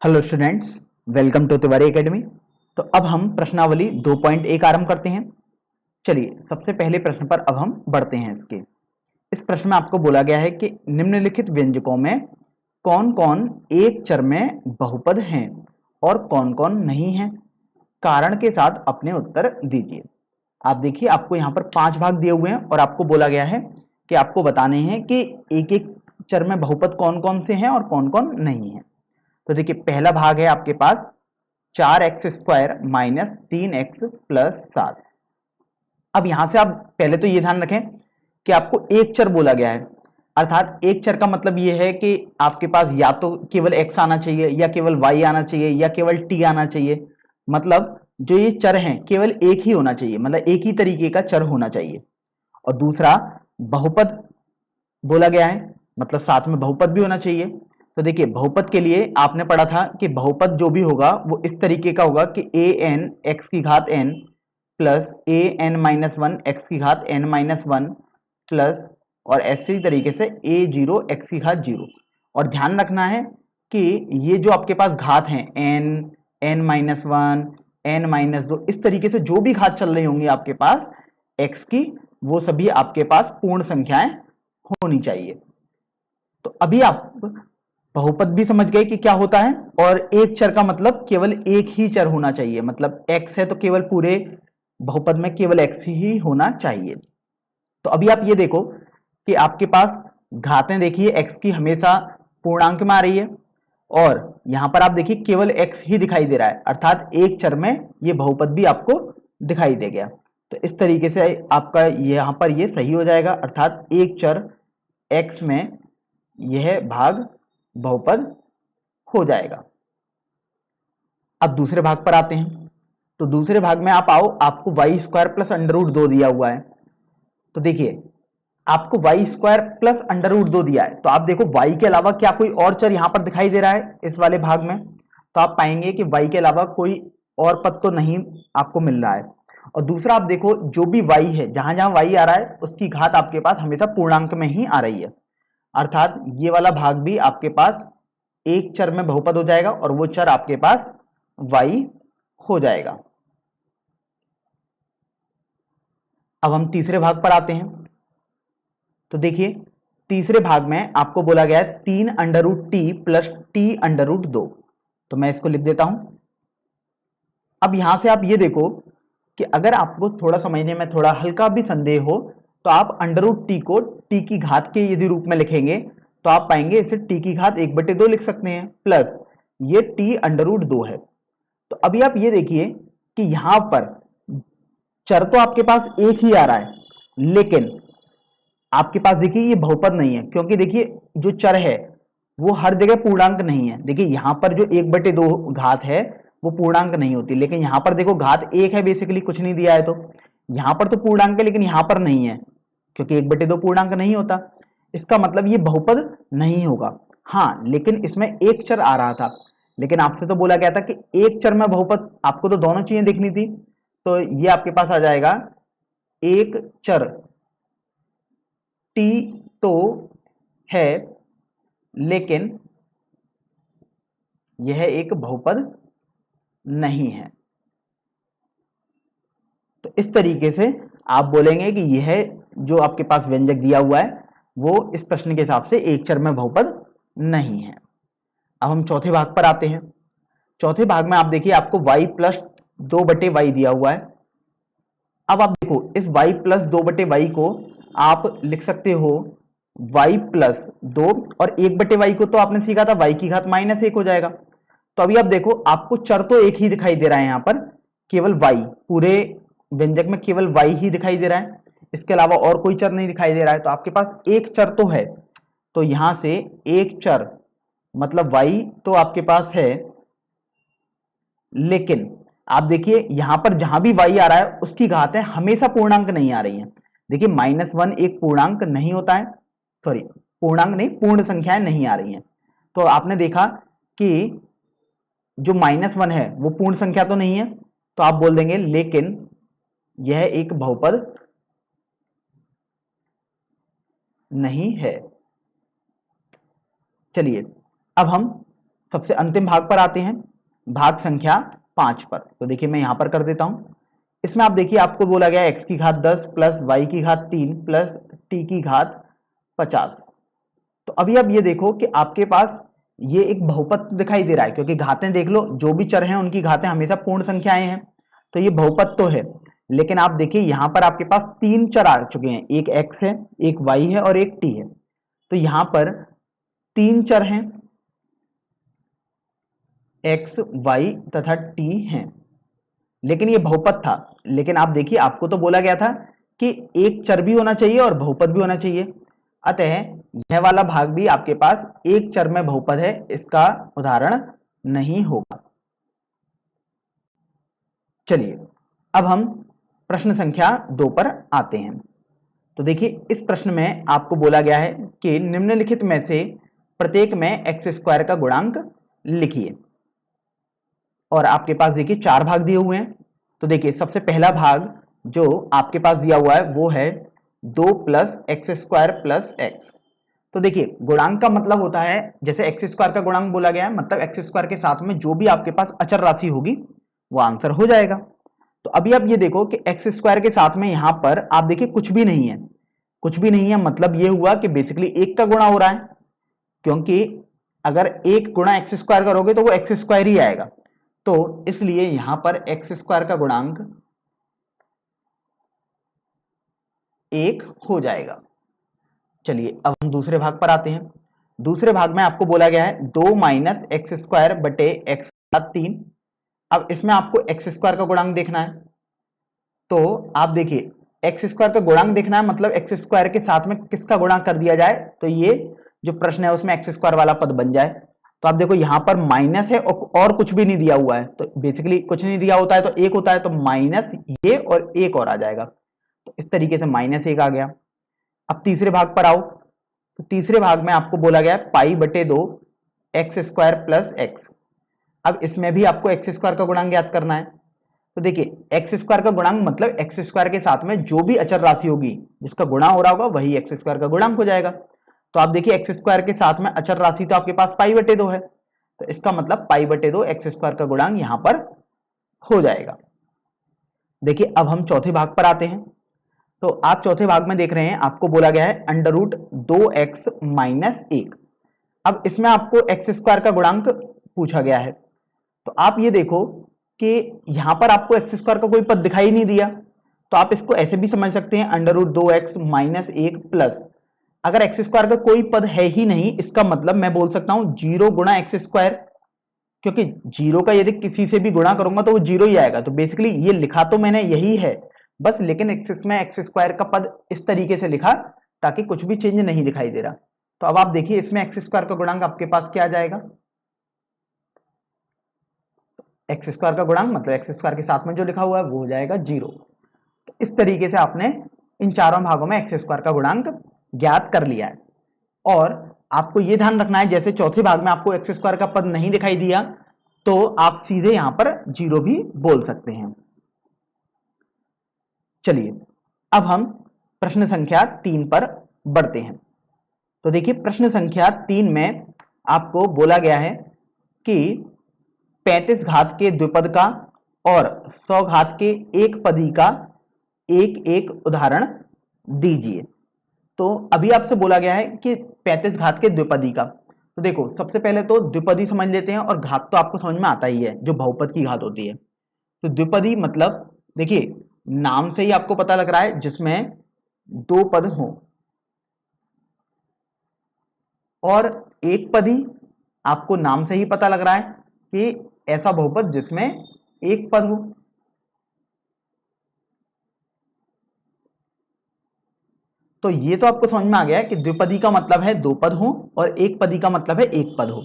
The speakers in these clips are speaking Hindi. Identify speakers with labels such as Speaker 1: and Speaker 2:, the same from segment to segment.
Speaker 1: Hello students, welcome to Tiwari academy. तो अब हम प्रश्नावली 2.1 आरंभ करते हैं। चलिए सबसे पहले प्रश्न पर अब हम बढ़ते हैं। इस प्रश्न में आपको बोला गया है कि निम्नलिखित व्यंजकों में कौन कौन एक चर में बहुपद हैं और कौन कौन नहीं हैं। कारण के साथ अपने उत्तर दीजिए। आप देखिए, आपको यहाँ पर 5 भाग दिए हुए हैं और आपको बोला गया है कि आपको बताने हैं कि एक एक चर में बहुपद कौन कौन से हैं और कौन कौन नहीं है। तो देखिए, पहला भाग है आपके पास 4x² माइनस 3x प्लस 7। अब यहां से आप पहले तो ये ध्यान रखें कि आपको एक चर बोला गया है, अर्थात एक चर का मतलब ये है कि आपके पास या तो केवल x आना चाहिए या केवल y आना चाहिए या केवल t आना चाहिए। मतलब जो ये चर हैं केवल एक ही होना चाहिए, मतलब एक ही तरीके का चर होना चाहिए। और दूसरा, बहुपद बोला गया है, मतलब साथ में बहुपद भी होना चाहिए। तो देखिए, बहुपद के लिए आपने पढ़ा था कि बहुपद जो भी होगा वो इस तरीके का होगा कि ए एन एक्स की घात N plus A N minus one x की घात एन माइनस वन प्लस और ऐसे तरीके से ए जीरो एक्स की घात जीरो। और ध्यान रखना है कि ये जो आपके पास घात हैं n n minus one n minus दो, इस तरीके से जो भी घात चल रही होंगी आपके पास एक्स की, वो सभी आपके पास पूर्ण संख्याएं होनी चाहिए। तो अभी आप बहुपद भी समझ गए कि क्या होता है, और एक चर का मतलब केवल एक ही चर होना चाहिए। मतलब x है तो केवल पूरे बहुपद में केवल x ही होना चाहिए। तो अभी आप ये देखो कि आपके पास घातें देखिए x की हमेशा पूर्णांक में आ रही है, और यहां पर आप देखिए केवल x ही दिखाई दे रहा है, अर्थात एक चर में ये बहुपद भी आपको दिखाई दे गया। तो इस तरीके से आपका यहां पर ये सही हो जाएगा, अर्थात एक चर x में यह भाग बहुपद हो जाएगा। अब दूसरे भाग पर आते हैं। तो दूसरे भाग में आप आओ, आपको y² प्लस अंडर रूट 2 दिया हुआ है। तो देखिए, आपको y² प्लस अंडर रूट 2 दिया है, तो आप देखो y के अलावा क्या कोई और चर यहां पर दिखाई दे रहा है इस वाले भाग में। तो आप पाएंगे कि y के अलावा कोई और पद तो नहीं आपको मिल रहा है। और दूसरा, आप देखो जो भी y है, जहां जहां y आ रहा है उसकी घात आपके पास हमेशा पूर्णांक में ही आ रही है, अर्थात ये वाला भाग भी आपके पास एक चर में बहुपद हो जाएगा और वो चर आपके पास y हो जाएगा। अब हम तीसरे भाग पर आते हैं। तो देखिए, तीसरे भाग में आपको बोला गया है 3 under root t plus t under root 2। तो मैं इसको लिख देता हूं। अब यहां से आप ये देखो कि अगर आपको थोड़ा समझने में थोड़ा हल्का भी संदेह हो, तो आप अंडर रूट टी को टी की घात के यदि रूप में लिखेंगे तो आप पाएंगे इसे टी की घात 1/2 लिख सकते हैं, प्लस ये टी अंडर रूट 2 है। तो अभी आप ये देखिए कि यहां पर चर तो आपके पास एक ही आ रहा है, लेकिन आपके पास देखिए ये बहुपद नहीं है, क्योंकि देखिए जो चर है वो हर जगह पूर्णांक नहीं है। देखिए यहां पर जो 1/2 घात है वो पूर्णांक नहीं होती, लेकिन यहां पर देखो घात एक है, बेसिकली कुछ नहीं दिया है, तो यहां पर तो पूर्णांक है लेकिन यहां पर नहीं है, क्योंकि 1/2 पूर्णांक नहीं होता। इसका मतलब ये बहुपद नहीं होगा। हाँ, लेकिन इसमें एक चर आ रहा था, लेकिन आपसे तो बोला गया था कि एक चर में बहुपद, आपको तो दोनों चीजें देखनी थी। तो ये आपके पास आ जाएगा एक चर टी तो है, लेकिन यह एक बहुपद नहीं है। तो इस तरीके से आप बोलेंगे कि यह जो आपके पास व्यंजक दिया हुआ है वो इस प्रश्न के हिसाब से एक चर में बहुपद नहीं है। अब हम चौथे भाग पर आते हैं। चौथे भाग में आप देखिए, आपको y प्लस 2/y दिया हुआ है। अब आप देखो इस y प्लस 2/y को आप लिख सकते हो y प्लस 2, और 1/y को तो आपने सीखा था y की घात -1 हो जाएगा। तो अभी आप देखो, आपको चर तो एक ही दिखाई दे रहा है यहां पर, केवल y, पूरे व्यंजक में केवल y ही दिखाई दे रहा है, इसके अलावा और कोई चर नहीं दिखाई दे रहा है। तो आपके पास एक चर तो है, तो यहां से एक चर मतलब y तो आपके पास है, लेकिन आप देखिए यहां पर जहां भी y आ रहा है उसकी घातें हमेशा पूर्णांक नहीं आ रही हैं। देखिए -1 एक पूर्णांक नहीं होता है, सॉरी पूर्णांक नहीं, पूर्ण संख्याएं नहीं आ रही हैं। तो आपने देखा कि जो -1 है वो पूर्ण संख्या तो नहीं है, तो आप बोल देंगे लेकिन यह एक बहुपद नहीं है। चलिए अब हम सबसे अंतिम भाग पर आते हैं, भाग संख्या 5 पर। तो देखिए मैं यहां पर कर देता हूं। इसमें आप देखिए आपको बोला गया x की घात 10 प्लस y की घात 3 प्लस t की घात 50। तो अभी अब ये देखो कि आपके पास ये एक बहुपद दिखाई दे रहा है, क्योंकि घातें देख लो, जो भी चर हैं उनकी घातें हमेशा पूर्ण संख्याएं हैं, तो ये बहुपद तो है। लेकिन आप देखिए यहां पर आपके पास 3 चर आ चुके हैं, एक x है, एक y है और एक t है। तो यहां पर 3 चर हैं, x, y तथा t हैं। लेकिन ये बहुपद था। लेकिन आप देखिए आपको तो बोला गया था कि एक चर भी होना चाहिए और बहुपद भी होना चाहिए, अतः यह वाला भाग भी आपके पास एक चर में बहुपद है, इसका उदाहरण नहीं होगा। चलिए अब हम प्रश्न संख्या 2 पर आते हैं। तो देखिए इस प्रश्न में आपको बोला गया है कि निम्नलिखित में से प्रत्येक में एक्स स्क्वायर का गुणांक लिखिए। और आपके पास देखिए 4 भाग दिए हुए हैं। तो देखिए सबसे पहला भाग जो आपके पास दिया हुआ है वो है 2 plus x square plus x. तो देखिए गुणांक का मतलब होता है, जैसे एक्स स्क्वायर का गुणांक बोला गया है, मतलब एक्स स्क्वायर के साथ में जो भी आपके पास अचर राशि होगी वो आंसर हो जाएगा। तो अभी आप ये देखो कि एक्स स्क्वायर के साथ में यहां पर आप देखिए कुछ भी नहीं है, कुछ भी नहीं है, मतलब ये हुआ कि बेसिकली एक का गुणा हो रहा है, क्योंकि अगर एक गुणा एक्स स्क्वायर करोगे तो वो एक्स स्क्वायर ही आएगा। तो इसलिए यहां पर एक्स स्क्वायर का गुणांक 1 हो जाएगा। चलिए अब हम दूसरे भाग पर आते हैं। दूसरे भाग में आपको बोला गया है 2 माइनस एक्स स्क्वायर बटे एक्स का 3। अब इसमें आपको एक्स स्क्वायर का गुणांक देखना है। तो आप देखिए एक्स स्क्वायर का गुणांक देखना है, मतलब एक्स स्क्वायर के साथ में किसका गुणा कर दिया जाए तो ये जो प्रश्न है उसमें एक्स स्क्वायर वाला पद बन जाए। तो आप देखो यहां पर माइनस है और कुछ भी नहीं दिया हुआ है, तो बेसिकली कुछ नहीं दिया होता है तो एक होता है, तो माइनस ये और एक और आ जाएगा। तो इस तरीके से -1 आ गया। अब तीसरे भाग पर आओ। तो तीसरे भाग में आपको बोला गया है पाई बटे 2 एक्स स्क्वायर प्लस एक्स। अब इसमें भी आपको एक्स स्क्वायर का गुणांक ज्ञात करना है। तो देखिए एक्स स्क्वायर का गुणांक मतलब एक्स स्क्वायर के साथ में जो भी अचर राशि होगी जिसका गुणा हो रहा होगा वही एक्स स्क्वायर का गुणांक हो जाएगा। तो आप देखिए एक्स स्क्वायर के साथ में अचर राशि तो आपके पास पाई बटे 2 है, तो इसका मतलब पाई बटे 2 एक्स स्क्वायर का गुणांक यहां पर हो जाएगा। देखिए अब हम चौथे भाग पर आते हैं। तो आप चौथे भाग में देख रहे हैं आपको बोला गया है अंडर रूट 2x माइनस 1। अब इसमें आपको एक्स स्क्वायर का गुणांक पूछा गया है। तो आप ये देखो कि यहां पर आपको एक्स स्क्वायर का कोई पद दिखाई नहीं दिया, तो आप इसको ऐसे भी समझ सकते हैं under root 2x minus 1 plus, अगर एक्स स्क्वायर का कोई पद है ही नहीं इसका मतलब मैं बोल सकता हूं 0 गुणा एक्स स्क्वायर, क्योंकि 0 का यदि किसी से भी गुणा करूंगा तो वो 0 ही आएगा। तो बेसिकली ये लिखा तो मैंने यही है बस, लेकिन इसमें एक्स स्क्वायर का पद इस तरीके से लिखा ताकि कुछ भी चेंज नहीं दिखाई दे रहा। तो अब आप देखिए इसमें एक्स स्क्वायर का गुणांक आपके पास क्या आ जाएगा, एक्स स्क्वायर का गुणांक मतलब एक्स स्क्वायर के साथ में जो लिखा हुआ है वो हो जाएगा 0। तो इस तरीके से आपने इन चारों भागों में एक्स स्क्वायर का गुणांक ज्ञात कर लिया है। और आपको यह ध्यान रखना है जैसे चौथे भाग में आपको एक्स स्क्वायर का पद नहीं दिखाई दिया तो आप सीधे यहां पर 0 भी बोल सकते हैं। चलिए अब हम प्रश्न संख्या 3 पर बढ़ते हैं। तो देखिए प्रश्न संख्या 3 में आपको बोला गया है कि 35 घात के द्विपद का और 100 घात के एक पदी का एक एक उदाहरण दीजिए। तो अभी आपसे बोला गया है कि 35 घात के द्विपदी का। तो देखो सबसे पहले तो द्विपदी समझ लेते हैं, और घात तो आपको समझ में आता ही है जो बहुपद की घात होती है। तो द्विपदी मतलब देखिए नाम से ही आपको पता लग रहा है जिसमें 2 पद हो, और एक पदी आपको नाम से ही पता लग रहा है कि ऐसा बहुपद जिसमें एक पद हो। तो ये तो आपको समझ में आ गया है कि द्विपदी का मतलब है 2 पद हो और एक पदी का मतलब है एक पद हो।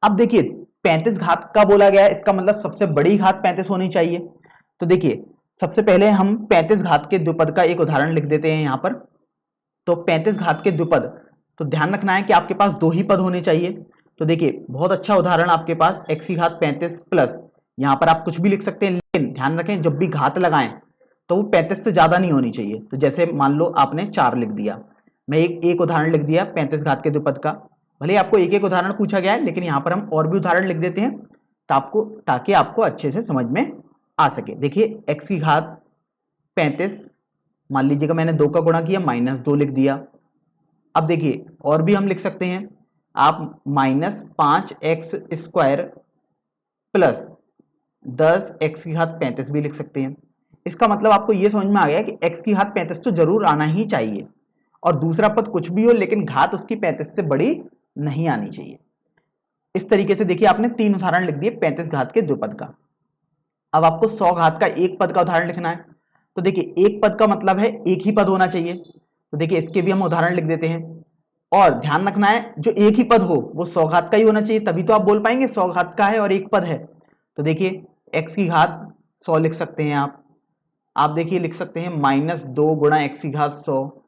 Speaker 1: अब देखिए 35 घात का बोला गया है, इसका मतलब सबसे बड़ी घात 35 होनी चाहिए। तो देखिए सबसे पहले हम 35 घात के द्विपद का एक उदाहरण लिख देते हैं यहां पर। तो 35 घात के द्विपद, तो ध्यान रखना है कि आपके पास 2 ही पद होने चाहिए। तो देखिए बहुत अच्छा उदाहरण आपके पास x की घात 35 प्लस, यहां पर आप कुछ भी लिख सकते हैं, लेकिन ध्यान रखें जब भी घात लगाएं तो वो 35 से ज्यादा नहीं होनी चाहिए। तो जैसे मान लो आपने 4 लिख दिया, मैं एक उदाहरण लिख दिया 35 घात के द्विपद का। भले आपको एक एक उदाहरण पूछा गया है, लेकिन यहाँ पर हम और भी उदाहरण लिख देते हैं ताकि आपको अच्छे से समझ में आ सके। देखिए x की घात 35, मान लीजिएगा मैंने 2 का गुणा किया, -2 लिख दिया। अब देखिए और भी हम लिख सकते हैं, आप -5x² प्लस 10x की घात 35 भी लिख सकते हैं। इसका मतलब आपको ये समझ में आ गया कि x की घात 35 तो जरूर आना ही चाहिए, और दूसरा पद कुछ भी हो लेकिन घात उसकी 35 से बड़ी नहीं आनी चाहिए। इस तरीके से देखिए आपने 3 उदाहरण लिख दिए 35 घात के 2 पद का। अब आपको 100 घात का 1 पद का उदाहरण लिखना है। तो देखिए 1 पद का मतलब है एक ही पद होना चाहिए, तो देखिए इसके भी हम उदाहरण लिख देते हैं। और ध्यान रखना है जो एक ही पद हो वो 100 घात का ही होना चाहिए, तभी तो आप बोल पाएंगे 100 घात का है और एक पद है। तो देखिए x की घात 100 लिख सकते हैं आप देखिए लिख सकते हैं -2 गुणा x की घात 100।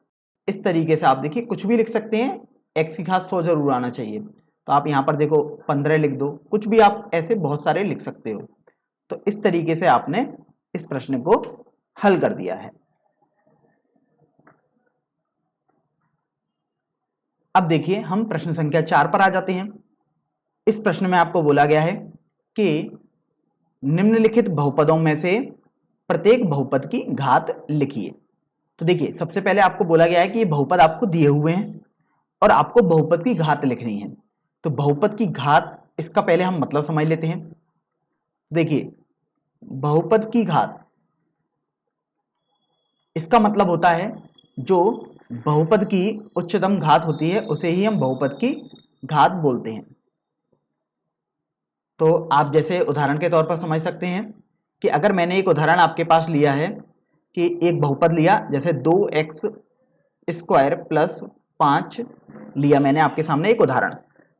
Speaker 1: इस तरीके से आप देखिए कुछ भी लिख सकते हैं, x की घात 100 जरूर आना चाहिए। तो आप यहाँ पर देखो 15 लिख दो, कुछ भी आप ऐसे बहुत सारे लिख सकते हो। तो इस तरीके से आपने इस प्रश्न को हल कर दिया है। अब देखिए हम प्रश्न संख्या 4 पर आ जाते हैं। इस प्रश्न में आपको बोला गया है कि निम्नलिखित बहुपदों में से प्रत्येक बहुपद की घात लिखिए। तो देखिए सबसे पहले आपको बोला गया है कि ये बहुपद आपको दिए हुए हैं और आपको बहुपद की घात लिखनी है। तो बहुपद की घात, इसका पहले हम मतलब समझ लेते हैं। देखिए बहुपद की घात, इसका मतलब होता है जो बहुपद की उच्चतम घात होती है उसे ही हम बहुपद की घात बोलते हैं। तो आप जैसे उदाहरण के तौर पर समझ सकते हैं कि अगर मैंने एक उदाहरण आपके पास लिया है कि एक बहुपद लिया, जैसे 2x² प्लस 5 लिया मैंने आपके सामने एक उदाहरण।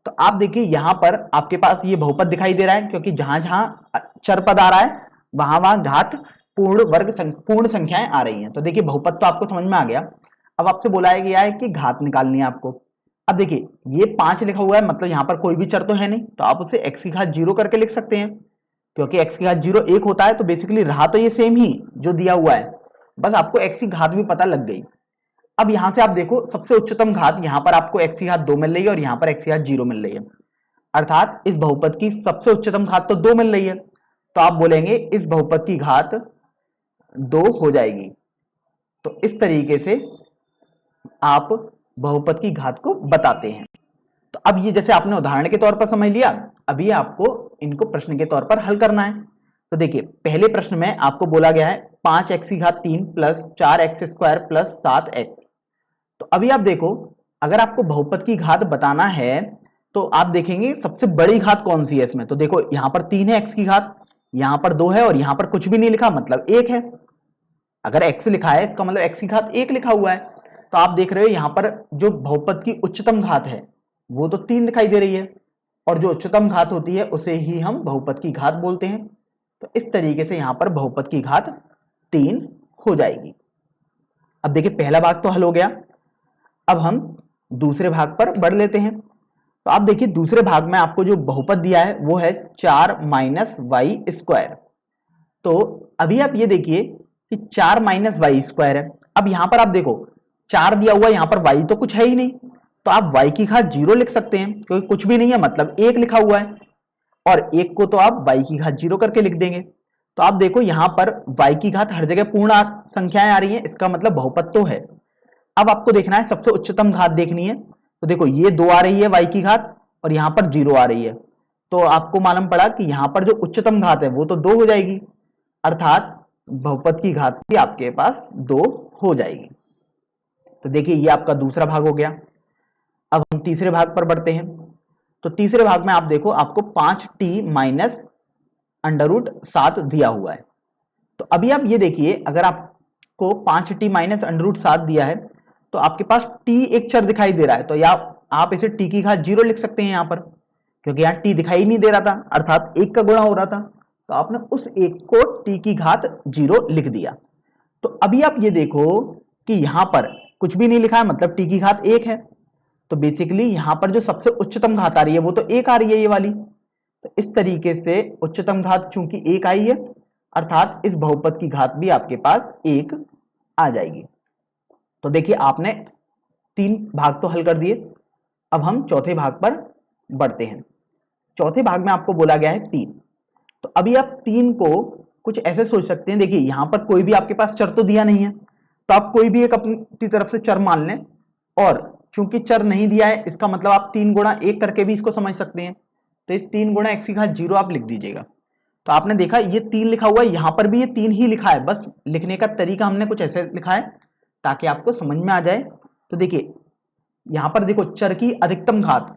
Speaker 1: तो आप देखिए यहां पर आपके पास ये बहुपद दिखाई दे रहा है, क्योंकि जहां जहां चर पद आ रहा है वहां वहां घात पूर्ण संख्याएं आ रही हैं। तो देखिए बहुपद तो आपको समझ में आ गया। अब आपसे बुलाया गया है कि घात निकालनी है आपको। अब देखिए ये 5 लिखा हुआ है, मतलब यहाँ पर कोई भी चर तो है नहीं, तो आप उसे x की घात 0 करके लिख सकते हैं, क्योंकि x की घात 0 1 होता है। तो बेसिकली रहा तो ये सेम ही जो दिया हुआ है, बस आपको x की घात भी पता लग गई। अब यहां से आप देखो सबसे उच्चतम घात, यहां पर आपको x की घात 2 मिल रही है और यहां पर x की घात 0 मिल रही है, अर्थात इस बहुपद की सबसे उच्चतम घात तो 2 मिल रही है। तो आप बोलेंगे इस बहुपद की घात 2 हो जाएगी। तो इस तरीके से आप बहुपद की घात को बताते हैं। तो अब ये जैसे आपने उदाहरण के तौर पर समझ लिया, अभी आपको इनको प्रश्न के तौर पर हल करना है। तो देखिए पहले प्रश्न में आपको बोला गया है 5x की घात 3 प्लस 4x² प्लस 7x। तो अभी आप देखो अगर आपको बहुपद की घात बताना है तो आप देखेंगे सबसे बड़ी घात कौन सी है इसमें। तो देखो यहां पर 3 है x की घात, यहां पर 2 है और यहां पर कुछ भी नहीं लिखा, मतलब 1 है। अगर x लिखा है इसका मतलब x की घात 1 लिखा हुआ है। तो आप देख रहे हो यहां पर जो बहुपद की उच्चतम घात है वो तो 3 दिखाई दे रही है, और जो उच्चतम घात होती है उसे ही हम बहुपद की घात बोलते हैं। तो इस तरीके से यहां पर बहुपद की घात 3 हो जाएगी। अब देखिए पहला भाग तो हल हो गया, अब हम दूसरे भाग पर बढ़ लेते हैं। तो आप देखिए दूसरे भाग में आपको जो बहुपद दिया है वो है 4 - y²। तो अभी आप ये देखिए कि 4 - y² है। अब यहां पर आप देखो 4 दिया हुआ है, यहां पर y तो कुछ है ही नहीं, तो आप y की घात 0 लिख सकते हैं, क्योंकि कुछ भी नहीं है, मतलब 1 लिखा हुआ है, और 1 को तो आप y की घात 0 करके लिख देंगे। तो आप देखो यहां पर y की घात हर जगह पूर्ण संख्याएं आ रही हैं, इसका मतलब बहुपद तो है। अब आपको देखना है सबसे उच्चतम घात देखनी है। तो देखो ये 2 आ रही है y की घात और यहां पर 0 आ रही है, तो आपको मालूम पड़ा कि यहां पर जो उच्चतम घात है वो तो 2 हो जाएगी, अर्थात बहुपद की घात भी आपके पास 2 हो जाएगी। तो देखिए ये आपका दूसरा भाग हो गया। अब हम तीसरे भाग पर बढ़ते हैं। तो तीसरे भाग में आप देखो आपको 5t - √7 दिया हुआ है। तो अभी आप ये देखिए अगर आपको 5t - √7 दिया है तो आपके पास t एक चर दिखाई दे रहा है, तो या आप इसे t की घात 0 लिख सकते हैं यहां पर, क्योंकि यहाँ t दिखाई नहीं दे रहा था, अर्थात 1 का गुणा हो रहा था, तो आपने उस 1 को t की घात 0 लिख दिया। तो अभी आप ये देखो कि यहां पर कुछ भी नहीं लिखा है, मतलब t की घात 1 है। तो बेसिकली यहां पर जो सबसे उच्चतम घात आ रही है वो तो 1 आ रही है, ये वाली। तो इस तरीके से उच्चतम घात चूंकि 1 आई है, अर्थात इस बहुपद की घात भी आपके पास 1 आ जाएगी। तो देखिए आपने 3 भाग तो हल कर दिए। अब हम चौथे भाग पर बढ़ते हैं। चौथे भाग में आपको बोला गया है 3। तो अभी आप 3 को कुछ ऐसे सोच सकते हैं, देखिए यहां पर कोई भी आपके पास चर तो दिया नहीं है, तो आप कोई भी एक अपनी तरफ से चर मान लें, और चूंकि चर नहीं दिया है इसका मतलब आप 3 गुणा 1 करके भी इसको समझ सकते हैं। तो ये 3 गुणा x की घात 0 आप लिख दीजिएगा। तो आपने देखा ये 3 लिखा हुआ है, यहां पर भी ये 3 ही लिखा है, बस लिखने का तरीका हमने कुछ ऐसे लिखा है ताकि आपको समझ में आ जाए। तो देखिए यहां पर देखो चर की अधिकतम घात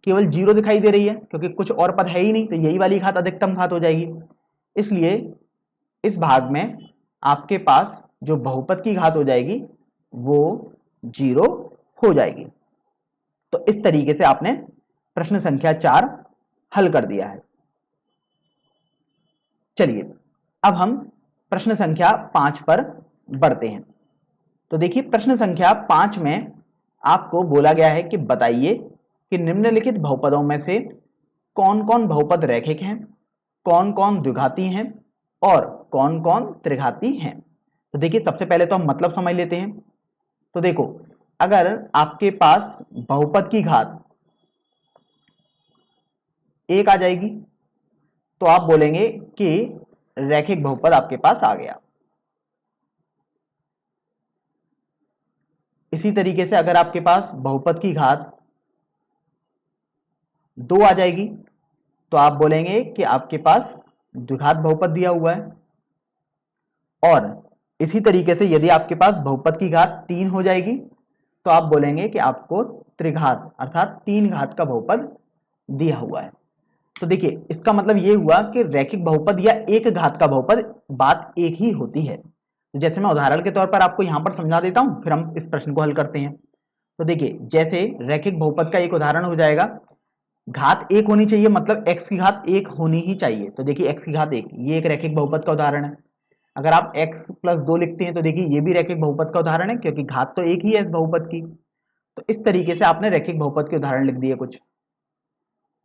Speaker 1: केवल 0 दिखाई दे रही है, क्योंकि कुछ और पद है ही नहीं, तो यही वाली घात अधिकतम घात हो जाएगी। इसलिए इस भाग में आपके पास जो बहुपद की घात हो जाएगी वो 0 हो जाएगी। तो इस तरीके से आपने प्रश्न संख्या 4 हल कर दिया है। चलिए अब हम प्रश्न संख्या 5 पर बढ़ते हैं। तो देखिए प्रश्न संख्या 5 में आपको बोला गया है कि बताइए कि निम्नलिखित बहुपदों में से कौन कौन बहुपद रैखिक हैं, कौन कौन द्विघाती हैं और कौन कौन त्रिघाती हैं। तो देखिए सबसे पहले तो हम मतलब समझ लेते हैं। तो देखो अगर आपके पास बहुपद की घात 1 आ जाएगी तो आप बोलेंगे कि रैखिक बहुपद आपके पास आ गया। इसी तरीके से अगर आपके पास बहुपद की घात 2 आ जाएगी तो आप बोलेंगे कि आपके पास द्विघात बहुपद दिया हुआ है। और इसी तरीके से यदि आपके पास बहुपद की घात 3 हो जाएगी तो आप बोलेंगे कि आपको त्रिघात अर्थात 3 घात का बहुपद दिया हुआ है। तो देखिए इसका मतलब ये हुआ कि रैखिक बहुपद या एक घात का बहुपद बात एक ही होती है। तो जैसे मैं उदाहरण के तौर पर आपको यहां पर समझा देता हूं, फिर हम इस प्रश्न को हल करते हैं। तो देखिए जैसे रैखिक बहुपद का एक उदाहरण हो जाएगा, घात 1 होनी चाहिए, मतलब x की घात 1 होनी ही चाहिए। तो देखिए x की घात 1 ये एक रैखिक बहुपद का उदाहरण है। अगर आप x प्लस 2 लिखते हैं तो देखिए ये भी रैखिक बहुपद का उदाहरण है, क्योंकि घात तो एक ही है इस बहुपद की। तो इस तरीके से आपने रैखिक बहुपद के उदाहरण लिख दिए कुछ।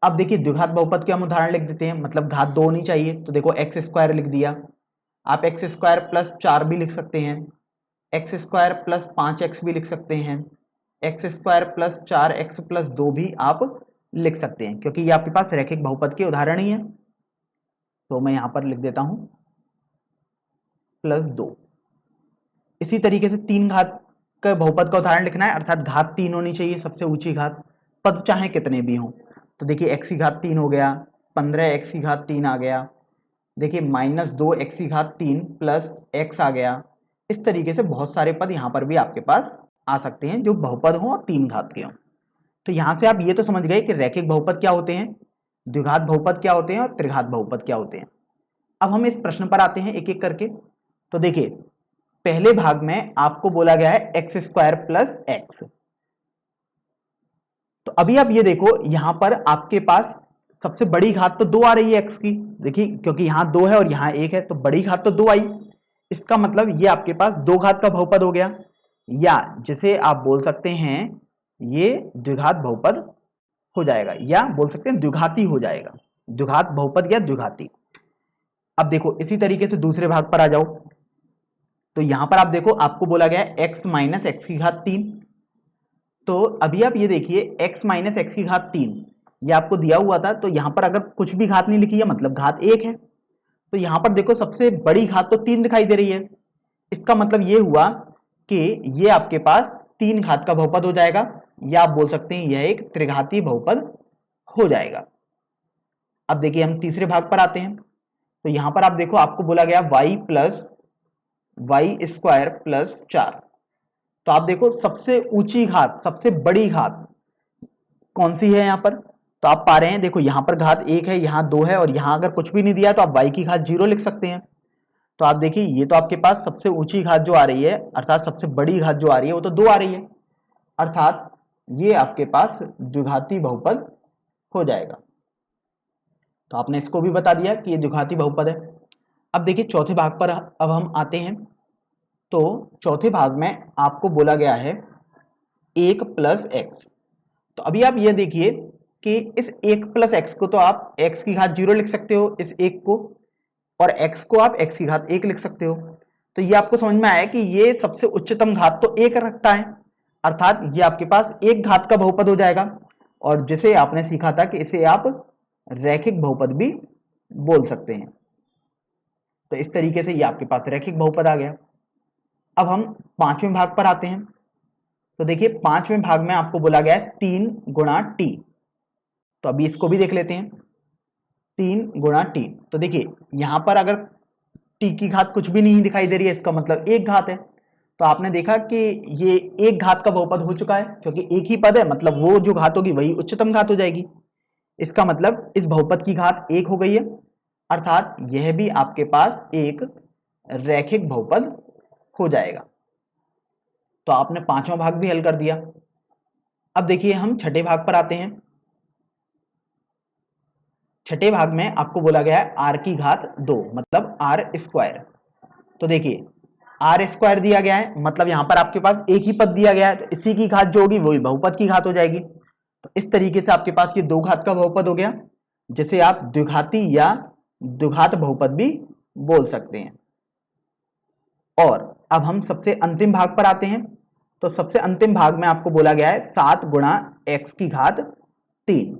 Speaker 1: अब देखिए द्विघात बहुपद के हम उदाहरण लिख देते हैं, मतलब घात 2 होनी चाहिए। तो देखो एक्स स्क्वायर लिख दिया, आप एक्स स्क्वायर प्लस 4 भी लिख सकते हैं, एक्स स्क्वायर प्लस 5x भी लिख सकते हैं, x square plus 4x plus 2 भी आप लिख सकते हैं, क्योंकि ये आपके पास रैखिक बहुपद के उदाहरण ही है। तो मैं यहां पर लिख देता हूं प्लस 2। इसी तरीके से 3 घात का बहुपद का उदाहरण लिखना है, अर्थात घात 3 होनी चाहिए, सबसे ऊंची घात, पद चाहे कितने भी हों। तो देखिए x की घात 3 हो गया, 15x की घात 3 आ गया, देखिए -2x की घात 3 प्लस x आ गया। इस तरीके से बहुत सारे पद यहाँ पर भी आपके पास आ सकते हैं जो बहुपद हों और 3 घात के हों। तो यहाँ से आप ये तो समझ गए कि रैखिक बहुपद क्या होते हैं, द्विघात बहुपद क्या होते हैं और त्रिघात बहुपद क्या होते हैं। अब हम इस प्रश्न पर आते हैं एक एक करके। तो देखिए पहले भाग में आपको बोला गया है एक्स स्क्वायर प्लस एक्स। तो अभी आप ये देखो यहां पर आपके पास सबसे बड़ी घात तो 2 आ रही है x की, देखिए क्योंकि यहां 2 है और यहां 1 है तो बड़ी घात तो 2 आई। इसका मतलब ये आपके पास 2 घात का बहुपद हो गया, या जिसे आप बोल सकते हैं ये द्विघात बहुपद हो जाएगा, या बोल सकते हैं द्विघाती हो जाएगा, द्विघात बहुपद या द्विघाती। अब देखो इसी तरीके से दूसरे भाग पर आ जाओ। तो यहां पर आप देखो आपको बोला गया है x माइनस एक्स की घात 3। तो अभी आप ये देखिए x माइनस एक्स की घात 3 ये आपको दिया हुआ था, तो यहां पर अगर कुछ भी घात नहीं लिखी है मतलब घात 1 है, तो यहां पर देखो सबसे बड़ी घात तो 3 दिखाई दे रही है। इसका मतलब ये हुआ कि ये आपके पास 3 घात का बहुपद हो जाएगा, या आप बोल सकते हैं यह एक त्रिघाती बहुपद हो जाएगा। अब देखिए हम तीसरे भाग पर आते हैं। तो यहां पर आप देखो आपको बोला गया y plus y square plus 4। तो आप देखो सबसे ऊंची घात, सबसे बड़ी घात कौन सी है यहां पर, तो आप पा रहे हैं देखो यहां पर घात 1 है, यहां 2 है और यहां अगर कुछ भी नहीं दिया तो आप y की घात 0 लिख सकते हैं। तो आप देखिए ये तो आपके पास सबसे ऊंची घात जो आ रही है अर्थात सबसे बड़ी घात जो आ रही है वो तो 2 आ रही है, अर्थात ये आपके पास द्विघाती बहुपद हो जाएगा। तो आपने इसको भी बता दिया कि ये द्विघाती बहुपद है। अब देखिए चौथे भाग पर अब हम आते हैं। तो चौथे भाग में आपको बोला गया है 1 प्लस एक्स। तो अभी आप ये देखिए कि इस 1 प्लस एक्स को तो आप x की घात 0 लिख सकते हो इस 1 को, और x को आप x की घात 1 लिख सकते हो। तो ये आपको समझ में आया कि ये सबसे उच्चतम घात तो 1 रखता है, अर्थात ये आपके पास एक घात का बहुपद हो जाएगा। और जिसे आपने सीखा था कि इसे आप रैखिक बहुपद भी बोल सकते हैं। तो इस तरीके से ये आपके पास रैखिक बहुपद आ गया। अब हम पांचवें भाग पर आते हैं। तो देखिए पांचवें भाग में आपको बोला गया है 3 गुणा टी। तो अभी इसको भी देख लेते हैं। 3 गुणा टी, तो देखिए यहां पर अगर टी की घात कुछ भी नहीं दिखाई दे रही है, इसका मतलब एक घात है। तो आपने देखा कि ये एक घात का बहुपद हो चुका है, क्योंकि एक ही पद है, मतलब वो जो घात होगी वही उच्चतम घात हो जाएगी। इसका मतलब इस बहुपद की घात एक हो गई है, अर्थात यह भी आपके पास एक रैखिक बहुपद हो जाएगा। तो आपने पांचवा भाग भी हल कर दिया। अब देखिए हम छठे भाग पर आते हैं। छठे भाग में आपको बोला गया है आर की घात 2, मतलब आर स्क्वायर। तो देखिए आर स्क्वायर दिया गया है, मतलब यहां पर आपके पास एक ही पद दिया गया है, तो इसी की घात जो होगी वही बहुपद की घात हो जाएगी। तो इस तरीके से आपके पास ये दो घात का बहुपद हो गया, जिसे आप द्विघाती या द्विघात बहुपद भी बोल सकते हैं। और अब हम सबसे अंतिम भाग पर आते हैं। तो सबसे अंतिम भाग में आपको बोला गया है 7 गुणा एक्स की घात 3।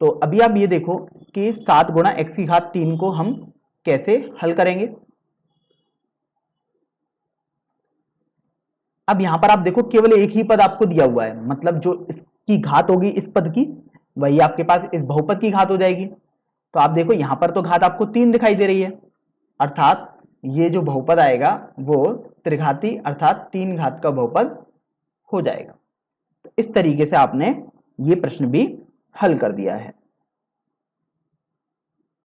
Speaker 1: तो अभी आप ये देखो कि 7 गुणा एक्स की घात 3 को हम कैसे हल करेंगे। अब यहां पर आप देखो केवल एक ही पद आपको दिया हुआ है, मतलब जो इसकी घात होगी इस पद की, वही आपके पास इस बहुपद की घात हो जाएगी। तो आप देखो यहां पर तो घात आपको 3 दिखाई दे रही है, अर्थात ये जो बहुपद आएगा वो त्रिघाती अर्थात 3 घात का बहुपद हो जाएगा। तो इस तरीके से आपने ये प्रश्न भी हल कर दिया है।